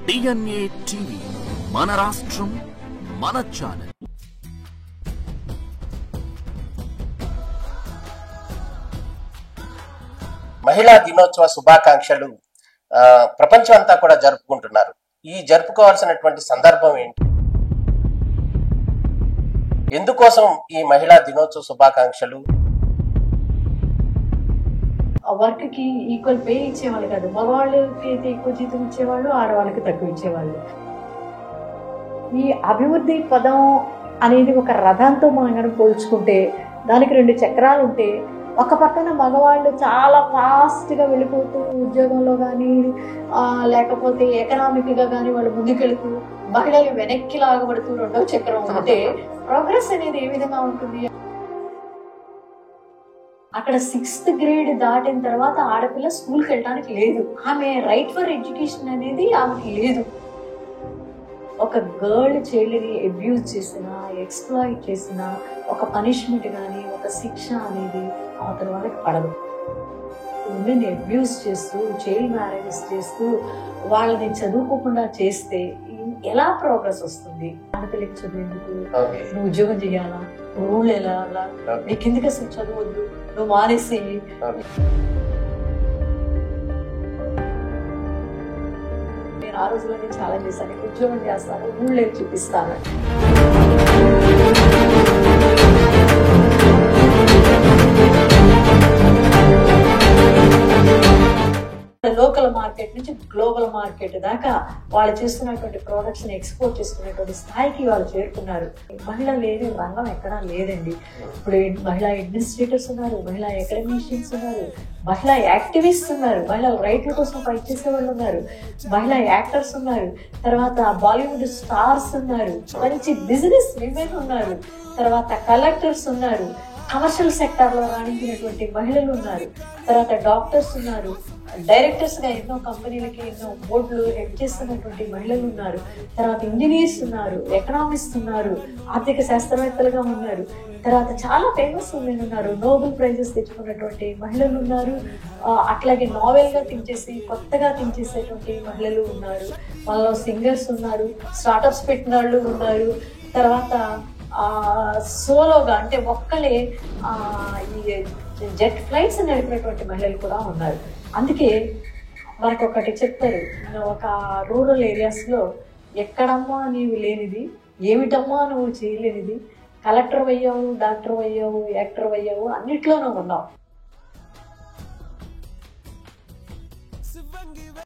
DNA TV, మన రాష్ట్రం మన ఛానల్. మహిళా దినోత్సవ శుభాకాంక్షలు ప్రపంచం అంతా కూడా జరుపుకుంటున్నారు. ఈ జరుపుకోవాల్సినటువంటి సందర్భం ఏంటి? ఎందుకోసం ఈ మహిళా దినోత్సవ శుభాకాంక్షలు? వర్క్ కి ఈక్వల్ పే ఇచ్చేవాళ్ళు కాదు. మగవాళ్ళకి అయితే ఎక్కువ జీతం ఇచ్చేవాళ్ళు, ఆడవాళ్ళకి తక్కువ ఇచ్చేవాళ్ళు. ఈ అభివృద్ధి పదం అనేది ఒక రథంతో మనం కనుక పోల్చుకుంటే దానికి 2 చక్రాలు ఉంటే, ఒక పక్కన మగవాళ్ళు చాలా ఫాస్ట్గా వెళ్ళిపోతూ ఉద్యోగంలో కానీ లేకపోతే ఎకనామిక్గా కానీ వాళ్ళు ముందుకెళ్తూ, మహిళలు వెనక్కి లాగబడుతూ రెండవ చక్రం ఉంటే ప్రోగ్రెస్ అనేది ఏ విధంగా ఉంటుంది? అక్కడ 6th గ్రేడ్ దాటిన తర్వాత ఆడపిల్ల స్కూల్కి వెళ్ళడానికి లేదు. ఆమె రైట్ ఫర్ ఎడ్యుకేషన్ అనేది ఆమెకి లేదు. ఒక గర్ల్ చైల్డ్ని అబ్యూజ్ చేసినా, ఎక్స్ప్లాయిట్ చేసినా ఒక పనిష్మెంట్ కానీ ఒక శిక్ష అనేది అవతల వాళ్ళకి పడదు. ఉమెన్ అబ్యూజ్ చేస్తూ, చైల్డ్ మ్యారేజెస్ చేస్తూ వాళ్ళని చదువుకోకుండా చేస్తే ఎలా ప్రోగ్రెస్ వస్తుంది? ఆడపిల్లకి చదివేందుకు నువ్వు ఉద్యోగం చేయాలా, ఊళ్ళు వెళ్ళాలా, నీకు ఎందుకు అసలు చదవద్దు, నువ్వు మానేసేయి. నేను ఆ రోజులోనే ఛాలెంజ్ చేశాను, ఉద్యోగం చేస్తాను, ఊళ్ళో చూపిస్తాను. లోకల్ మార్కెట్ నుంచి గ్లోబల్ మార్కెట్ దాకా వాళ్ళు చేస్తున్నటువంటి ప్రోడక్ట్స్ ని ఎక్స్పోర్ట్ చేసుకునేటువంటి స్థాయికి వాళ్ళు చేరుకున్నారు. మహిళ లేని రంగం ఎక్కడా లేదండి. ఇప్పుడు మహిళా అడ్మినిస్ట్రేటర్స్ ఉన్నారు, మహిళా అకాడమిషియన్స్ ఉన్నారు, మహిళా యాక్టివిస్ట్ ఉన్నారు, మహిళల రైట్ల కోసం ఫైట్ చేసే వాళ్ళు ఉన్నారు, మహిళా యాక్టర్స్ ఉన్నారు, తర్వాత బాలీవుడ్ స్టార్స్ ఉన్నారు, మంచి బిజినెస్ విమెన్ ఉన్నారు, తర్వాత కలెక్టర్స్ ఉన్నారు, కమర్షియల్ సెక్టార్ లో రాణించినటువంటి మహిళలు ఉన్నారు, తర్వాత డాక్టర్స్ ఉన్నారు, డైరెక్టర్స్ గా ఎన్నో కంపెనీలకి ఎన్నో బోర్డులు హెడ్ చేస్తున్నటువంటి మహిళలు ఉన్నారు, తర్వాత ఇంజనీర్స్ ఉన్నారు, ఎకనామిస్ట్ ఉన్నారు, ఆర్థిక శాస్త్రవేత్తలుగా ఉన్నారు, తర్వాత చాలా ఫేమస్ ఉమెన్ ఉన్నారు, నోబెల్ ప్రైజెస్ తెచ్చుకున్నటువంటి మహిళలు ఉన్నారు, అట్లాగే నావెల్ గా థింక్ చేసి కొత్తగా థింక్ చేసేటువంటి మహిళలు ఉన్నారు, వాళ్ళలో సింగర్స్ ఉన్నారు, స్టార్టప్స్ పెట్టిన వాళ్ళు ఉన్నారు, తర్వాత సోలోగా అంటే ఒక్కలే ఈ జెట్ ఫ్లైట్స్ నడిపినటువంటి మహిళలు కూడా ఉన్నారు. అందుకే మనకు ఒకటి చెప్తారు, ఒక రూరల్ ఏరియాస్లో ఎక్కడమ్మా నీవు లేనిది, ఏమిటమ్మా నువ్వు చేయలేనిది, కలెక్టర్ అయ్యావు, డాక్టర్ అయ్యావు, యాక్టర్ అయ్యావు, అన్నిట్లోనూ ఉన్నావు.